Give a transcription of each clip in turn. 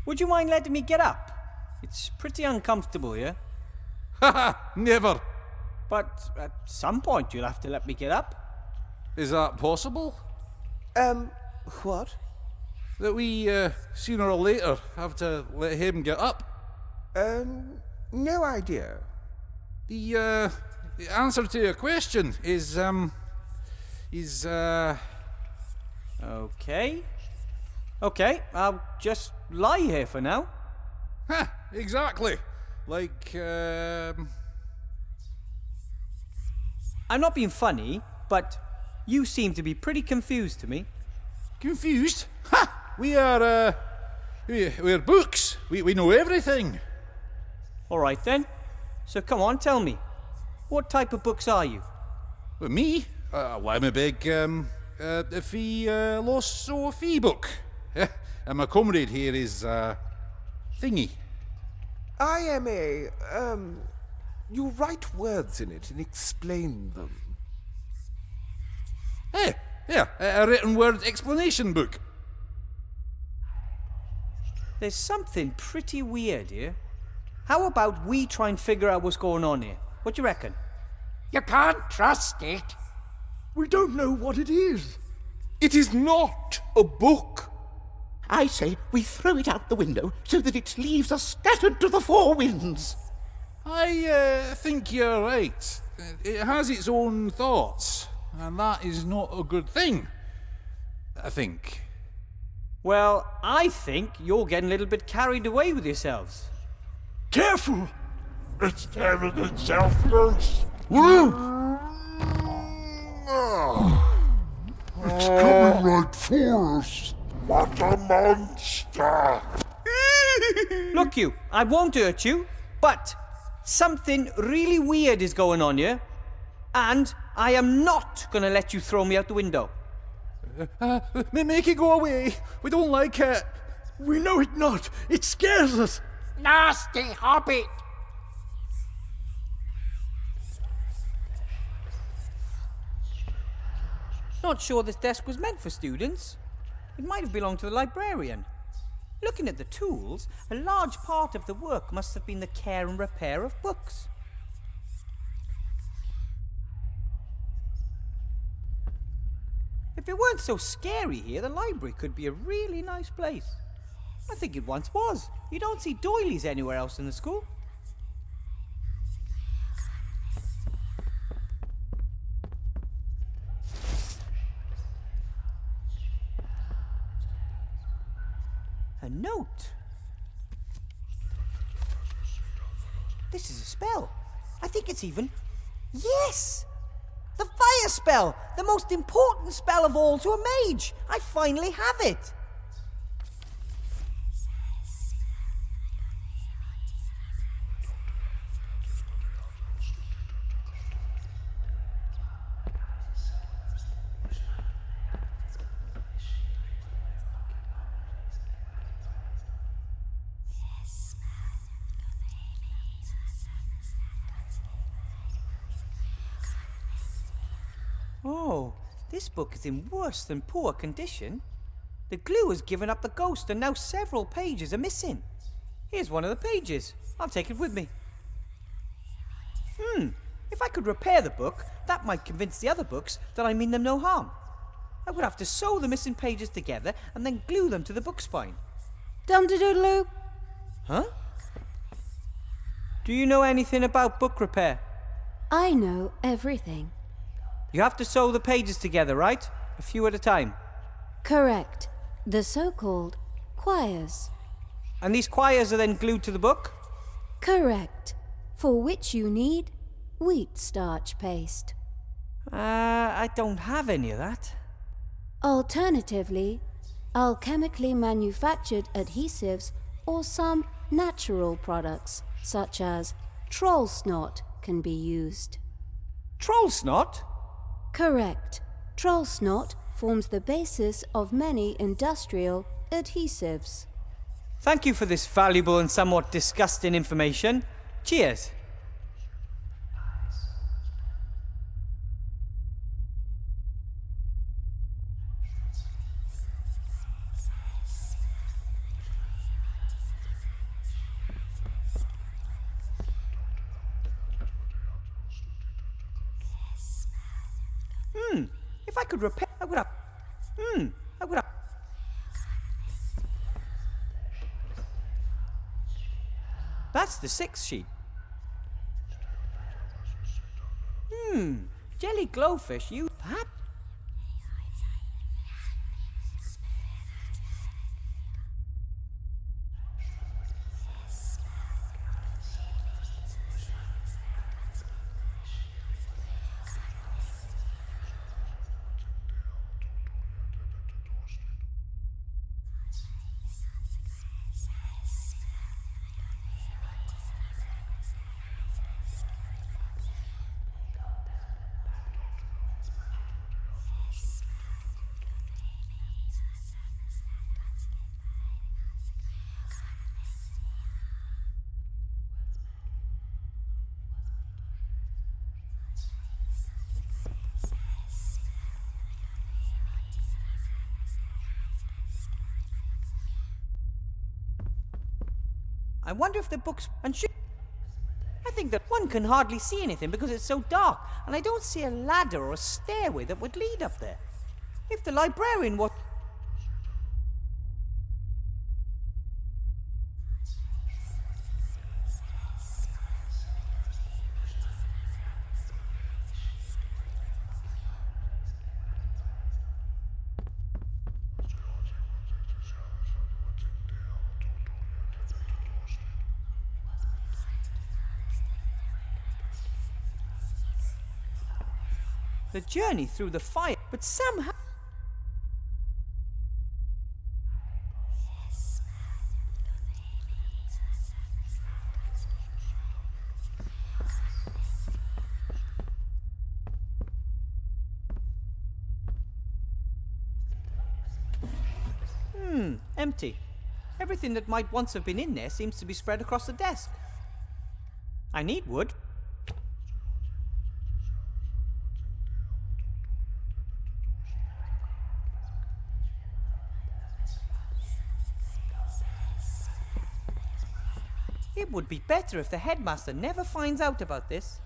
Would you mind letting me get up? It's pretty uncomfortable here. Haha, never. But at some point you'll have to let me get up. Is that possible? What? That we, sooner or later, have to let him get up? No idea. The answer to your question is, Okay, I'll just lie here for now. Ha, exactly. Like, I'm not being funny, but you seem to be pretty confused to me. confused? Ha! We're books. We know everything. All right then. So come on, tell me. What type of books are you? Well, me? Well, I'm a big, philosophy book. And my comrade here is, Thingy. I am you write words in it and explain them. Hey, yeah, a written word explanation book. There's something pretty weird here. How about we try and figure out what's going on here? What do you reckon? You can't trust it. We don't know what it is. It is not a book. I say we throw it out the window so that its leaves are scattered to the four winds. I think you're right. It has its own thoughts, and that is not a good thing. I think. Well, I think you're getting a little bit carried away with yourselves. Careful! It's tearing itself loose. It's coming right for us. What a monster! Look you, I won't hurt you, but something really weird is going on here, and I am not going to let you throw me out the window. Make it go away. We don't like it. We know it not. It scares us. Nasty hobbit! Not sure this desk was meant for students. It might have belonged to the librarian. Looking at the tools, a large part of the work must have been the care and repair of books. If it weren't so scary here, the library could be a really nice place. I think it once was. You don't see doilies anywhere else in the school. A note. This is a spell. I think it's even... Yes! The fire spell! The most important spell of all to a mage! I finally have it! Oh, this book is in worse than poor condition. The glue has given up the ghost and now several pages are missing. Here's one of the pages. I'll take it with me. If I could repair the book, that might convince the other books that I mean them no harm. I would have to sew the missing pages together and then glue them to the book spine. Dum-de-doodle-oo. Huh? Do you know anything about book repair? I know everything. You have to sew the pages together, right? A few at a time. Correct. The so-called quires. And these quires are then glued to the book? Correct. For which you need wheat starch paste. I don't have any of that. Alternatively, alchemically manufactured adhesives or some natural products, such as troll snot, can be used. Troll snot? Correct. Troll snot forms the basis of many industrial adhesives. Thank you for this valuable and somewhat disgusting information. Cheers. If I could repair, I would have. I would have. That's the 6th sheet. Jelly glowfish, you perhaps? I wonder if the books and I think that one can hardly see anything because it's so dark, and I don't see a ladder or a stairway that would lead up there. If the librarian was... The journey through the fire, but somehow... Empty. Everything that might once have been in there seems to be spread across the desk. I need wood. It would be better if the headmaster never finds out about this.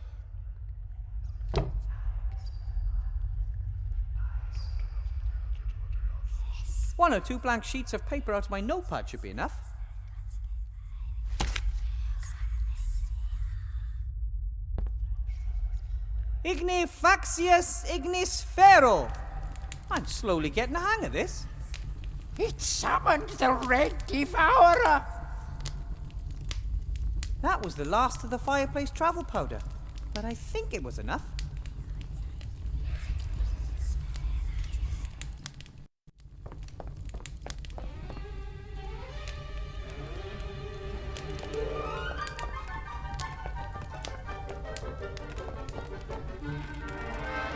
One or two blank sheets of paper out of my notepad should be enough. Ignifaxius ignisfero. I'm slowly getting the hang of this. It summoned the Red Devourer. That was the last of the fireplace travel powder, but I think it was enough.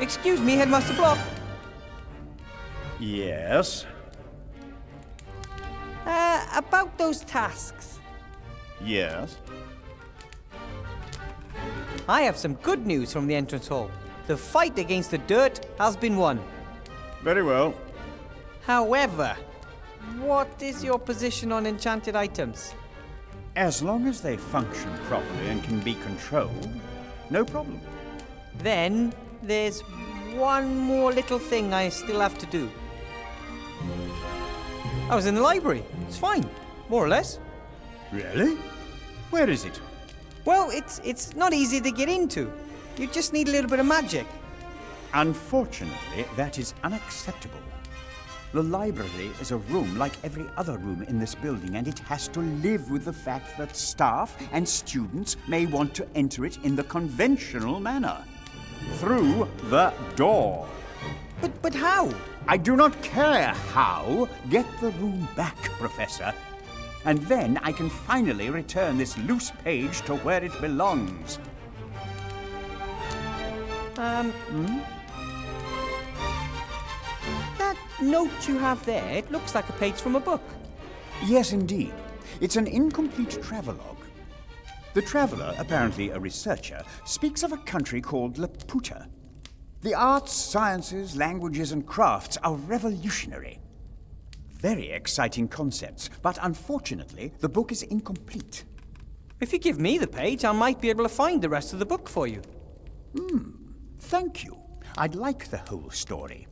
Excuse me, Headmaster Block. Yes? About those tasks. Yes? I have some good news from the entrance hall. The fight against the dirt has been won. Very well. However, what is your position on enchanted items? As long as they function properly and can be controlled, no problem. Then there's one more little thing I still have to do. I was in the library. It's fine, more or less. Really? Where is it? Well, it's not easy to get into. You just need a little bit of magic. Unfortunately, that is unacceptable. The library is a room like every other room in this building, and it has to live with the fact that staff and students may want to enter it in the conventional manner. Through the door. But how? I do not care how. Get the room back, Professor. And then I can finally return this loose page to where it belongs. That note you have there, it looks like a page from a book. Yes, indeed. It's an incomplete travelogue. The traveler, apparently a researcher, speaks of a country called Laputa. The arts, sciences, languages, and crafts are revolutionary. Very exciting concepts, but unfortunately, the book is incomplete. If you give me the page, I might be able to find the rest of the book for you. Thank you. I'd like the whole story.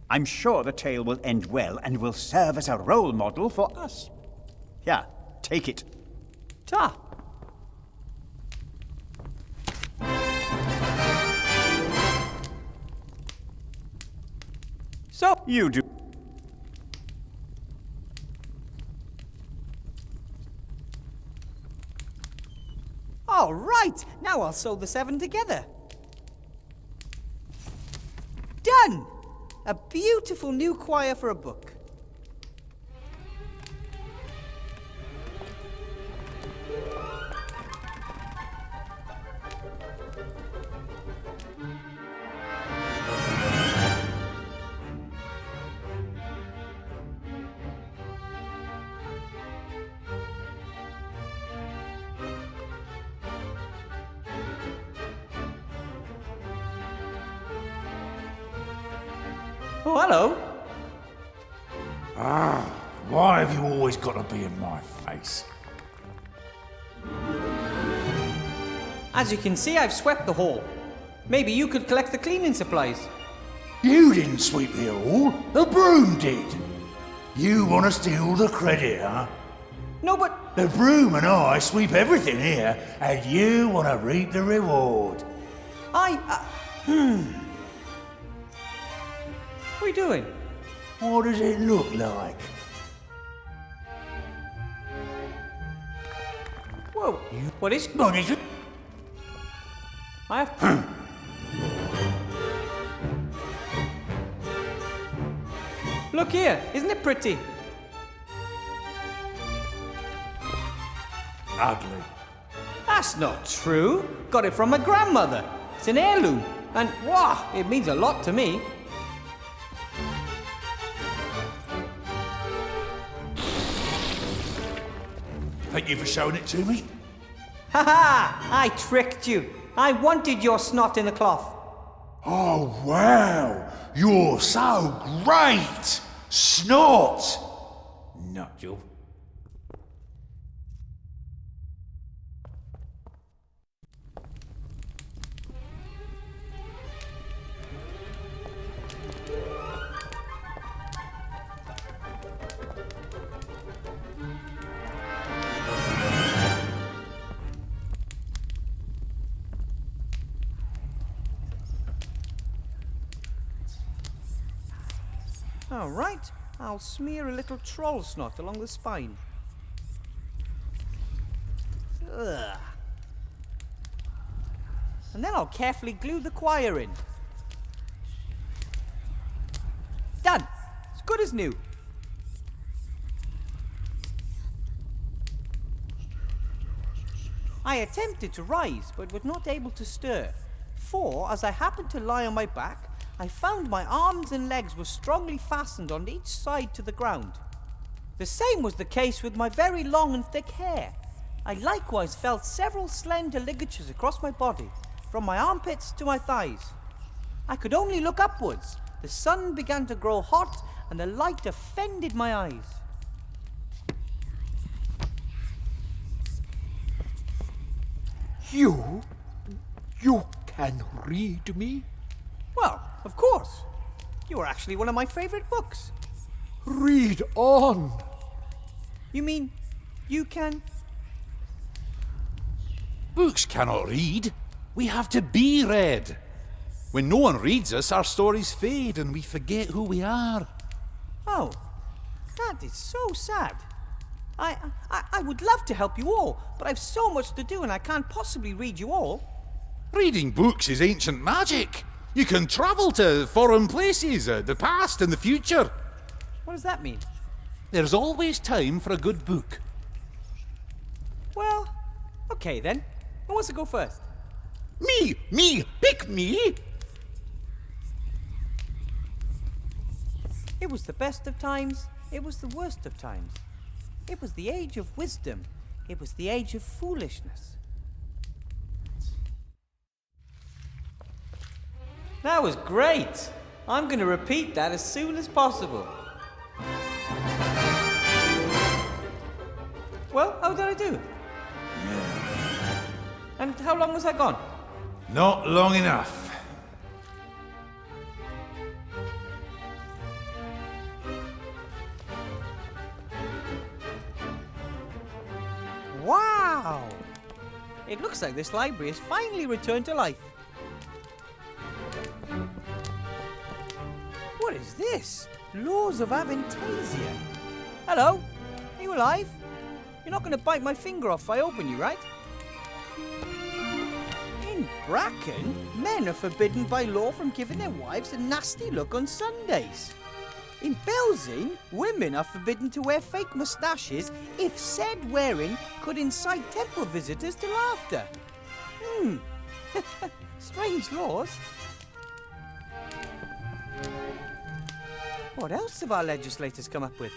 I'm sure the tale will end well and will serve as a role model for us. Here, take it. Ta! So, You do. all right, now I'll sew the 7 together. Done! A beautiful new choir for a book. Oh, hello. Why have you always got to be in my face? As you can see, I've swept the hall. Maybe you could collect the cleaning supplies. You didn't sweep the hall, the broom did. You want to steal the credit, huh? No, but The broom and I sweep everything here, and you want to reap the reward. What are you doing? What does it look like? Whoa, what is... What is it? I have... Look here, isn't it pretty? Ugly. That's not true. Got it from my grandmother. It's an heirloom. And, wow, it means a lot to me. Thank you for showing it to me. Ha ha! I tricked you. I wanted your snot in the cloth. Oh, wow. You're so great. Snot. Nutjel. All right, I'll smear a little troll snot along the spine. Ugh. And then I'll carefully glue the choir in. Done! As good as new. I attempted to rise, but was not able to stir, for as I happened to lie on my back, I found my arms and legs were strongly fastened on each side to the ground. The same was the case with my very long and thick hair. I likewise felt several slender ligatures across my body, from my armpits to my thighs. I could only look upwards. The sun began to grow hot, and the light offended my eyes. You can read me? Well, of course. You are actually one of my favorite books. Read on. You mean you can... Books cannot read. We have to be read. When no one reads us, our stories fade and we forget who we are. Oh, that is so sad. I would love to help you all, but I've so much to do and I can't possibly read you all. Reading books is ancient magic. You can travel to foreign places, the past and the future. What does that mean? There's always time for a good book. Well, okay then. Who wants to go first? Me, pick me. It was the best of times, it was the worst of times. It was the age of wisdom, it was the age of foolishness. That was great! I'm going to repeat that as soon as possible. Well, how did I do? And how long was I gone? Not long enough. Wow! It looks like this library has finally returned to life. What is this? Laws of Avantasia. Hello? Are you alive? You're not going to bite my finger off if I open you, right? In Bracken, men are forbidden by law from giving their wives a nasty look on Sundays. In Belzane, women are forbidden to wear fake moustaches if said wearing could incite temple visitors to laughter. Strange laws. What else have our legislators come up with?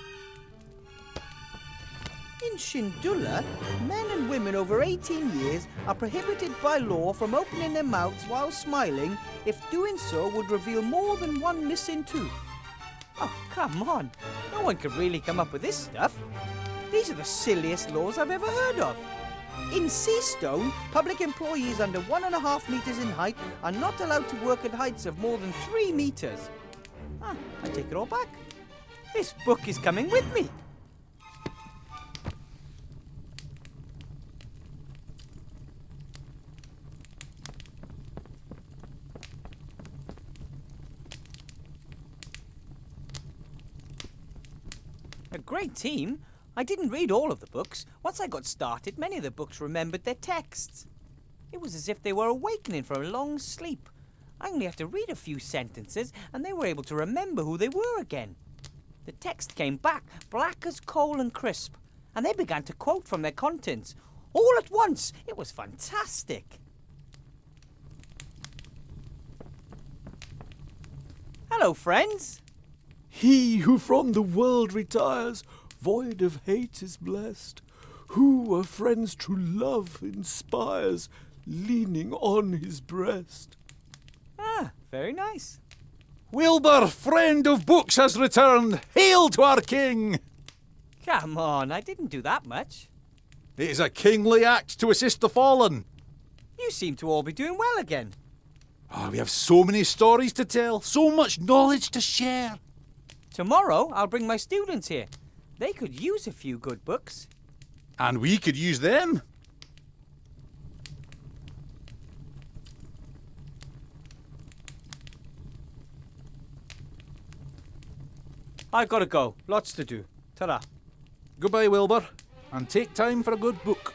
In Shindula, men and women over 18 years are prohibited by law from opening their mouths while smiling if doing so would reveal more than one missing tooth. Oh, come on. No one could really come up with this stuff. These are the silliest laws I've ever heard of. In Seastone, public employees under 1.5 meters in height are not allowed to work at heights of more than 3 meters. I take it all back. This book is coming with me. A great team. I didn't read all of the books. Once I got started, many of the books remembered their texts. It was as if they were awakening from a long sleep. I only had to read a few sentences, and they were able to remember who they were again. The text came back, black as coal and crisp, and they began to quote from their contents. All at once. It was fantastic. Hello, friends. He who from the world retires, void of hate is blessed. Who a friend's true love inspires, leaning on his breast. Very nice. Wilbur, friend of books, has returned. Hail to our king! Come on, I didn't do that much. It is a kingly act to assist the fallen. You seem to all be doing well again. We have so many stories to tell, so much knowledge to share. Tomorrow, I'll bring my students here. They could use a few good books. And we could use them. I've got to go. Lots to do. Ta-ra. Goodbye, Wilbur, and take time for a good book.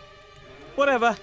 Whatever.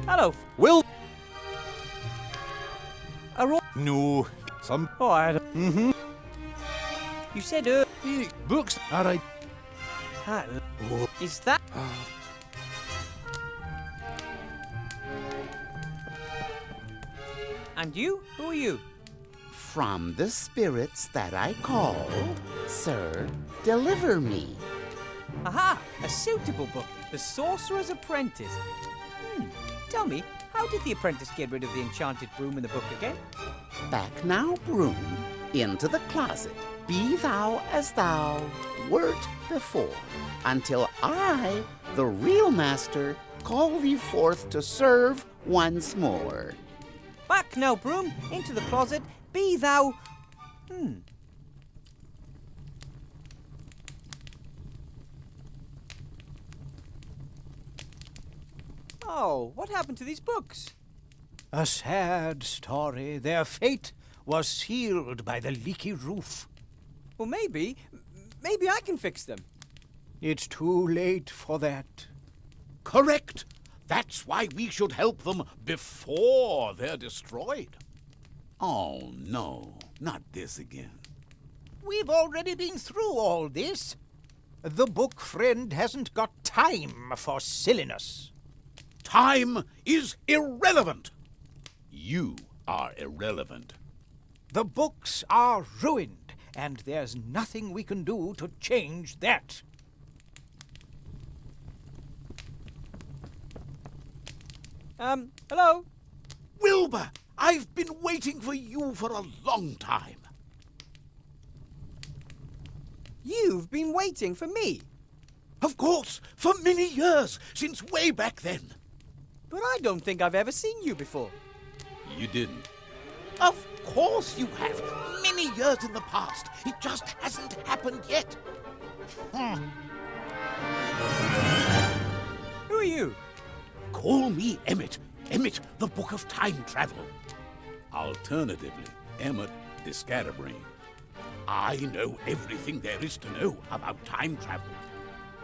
Hello. Will? Are all... No. Some... Oh, I had a... You said books. All right. Is that... And you? Who are you? From the spirits that I call, sir, deliver me. Aha! A suitable book. The Sorcerer's Apprentice. Tell me, how did the apprentice get rid of the enchanted broom in the book again? Back now, broom, into the closet. Be thou as thou wert before, until I, the real master, call thee forth to serve once more. Back now, broom, into the closet. Be thou... Oh, what happened to these books? A sad story. Their fate was sealed by the leaky roof. Well, maybe I can fix them. It's too late for that. Correct. That's why we should help them before they're destroyed. Oh, no, not this again. We've already been through all this. The book friend hasn't got time for silliness. Time is irrelevant. You are irrelevant. The books are ruined, and there's nothing we can do to change that. Hello? Wilbur, I've been waiting for you for a long time. You've been waiting for me? Of course, for many years, since way back then. But I don't think I've ever seen you before. You didn't. Of course you have. Many years in the past. It just hasn't happened yet. Who are you? Call me Emmett. Emmett, the Book of Time Travel. Alternatively, Emmett the Scatterbrain. I know everything there is to know about time travel.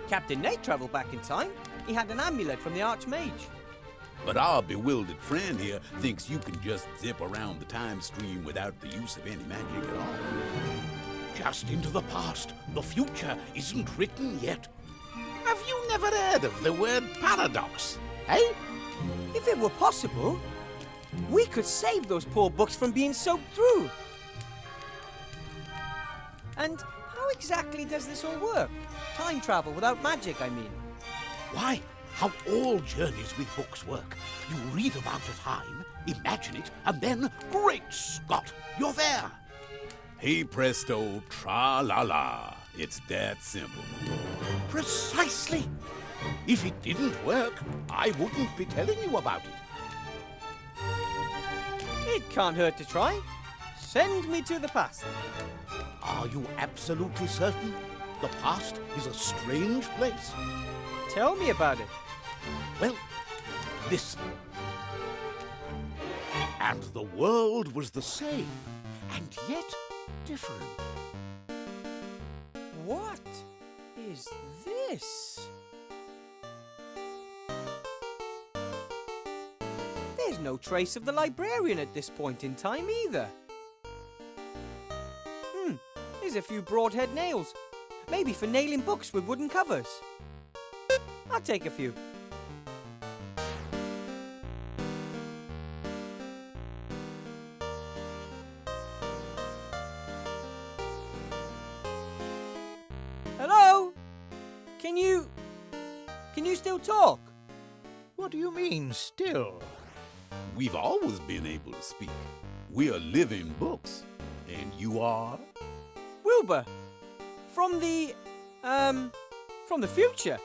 Captain Nate travelled back in time. He had an amulet from the Archmage. But our bewildered friend here thinks you can just zip around the time stream without the use of any magic at all. Just into the past. The future isn't written yet. Have you never heard of the word paradox? Eh? If it were possible, we could save those poor books from being soaked through. And how exactly does this all work? Time travel without magic, I mean. Why, how all journeys with books work. You read about a time, imagine it, and then, great Scott, you're there. Hey presto, tra-la-la. It's that simple. Precisely. If it didn't work, I wouldn't be telling you about it. It can't hurt to try. Send me to the past. Are you absolutely certain? The past is a strange place. Tell me about it. Well, listen. And the world was the same, and yet different. What is this? There's no trace of the librarian at this point in time either. There's a few broadhead nails. Maybe for nailing books with wooden covers. I'll take a few. Hello? Can you still talk? What do you mean, still? We've always been able to speak. We are living books. And you are? Wilbur, from the future.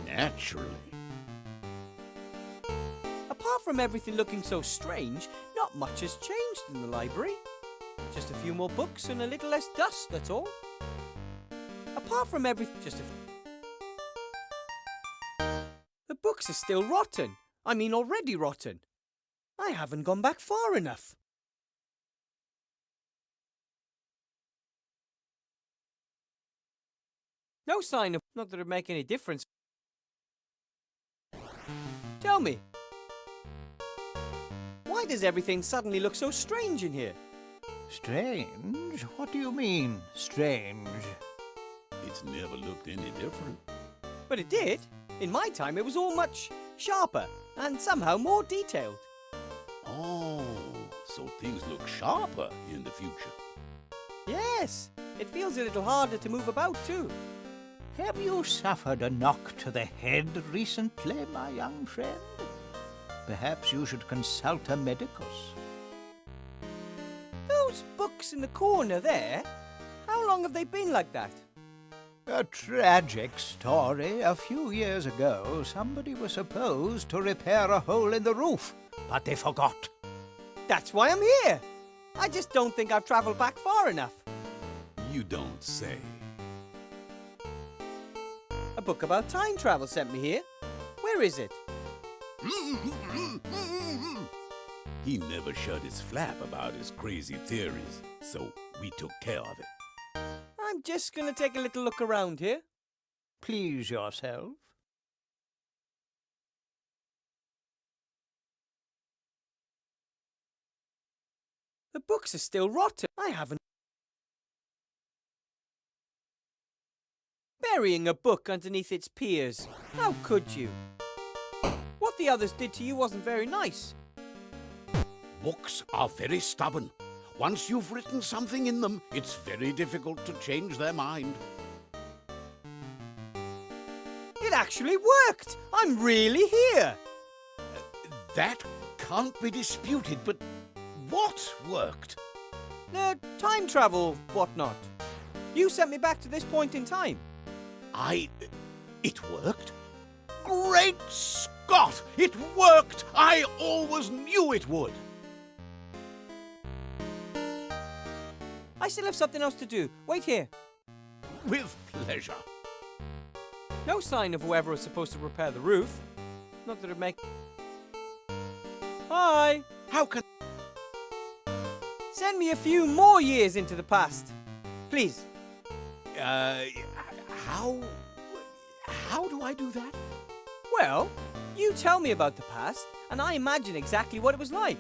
Naturally. Apart from everything looking so strange, not much has changed in the library. Just a few more books and a little less dust, that's all. Apart from everything, The books are still rotten. I mean, already rotten. I haven't gone back far enough. No sign of... Not that it'd make any difference. Tell me. Why does everything suddenly look so strange in here? Strange? What do you mean, strange? It's never looked any different. But it did. In my time, it was all much sharper and somehow more detailed. Oh, so things look sharper in the future. Yes, it feels a little harder to move about too. Have you suffered a knock to the head recently, my young friend? Perhaps you should consult a medicus. Those books in the corner there, how long have they been like that? A tragic story. A few years ago, somebody was supposed to repair a hole in the roof, but they forgot. That's why I'm here. I just don't think I've travelled back far enough. You don't say. A book about time travel sent me here. Where is it? He never shut his flap about his crazy theories, so we took care of it. I'm just going to take a little look around here. Please yourself. The books are still rotten. I haven't... Burying a book underneath its peers. How could you? What the others did to you wasn't very nice. Books are very stubborn. Once you've written something in them, it's very difficult to change their mind. It actually worked! I'm really here! That can't be disputed, but what worked? The time travel, whatnot. You sent me back to this point in time. It worked? Great Scott! It worked! I always knew it would! I still have something else to do. Wait here. With pleasure. No sign of whoever was supposed to repair the roof. Not that it'd make... Hi! How can... Send me a few more years into the past. Please. How do I do that? Well, you tell me about the past, and I imagine exactly what it was like.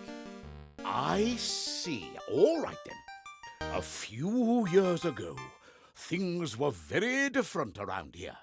I see. All right, then. A few years ago, things were very different around here.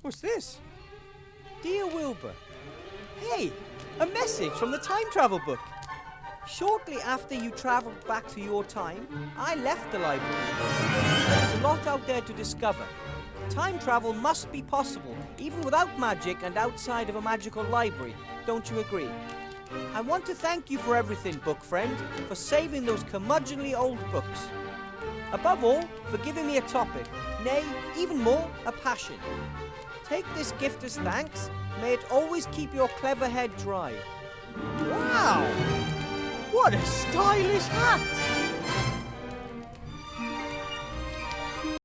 What's this? Dear Wilbur, hey, a message from the time travel book. Shortly after you travelled back to your time, I left the library. There's a lot out there to discover. Time travel must be possible, even without magic and outside of a magical library. Don't you agree? I want to thank you for everything, book friend, for saving those curmudgeonly old books. Above all, for giving me a topic, nay, even more, a passion. Take this gift as thanks. May it always keep your clever head dry. Wow! What a stylish hat!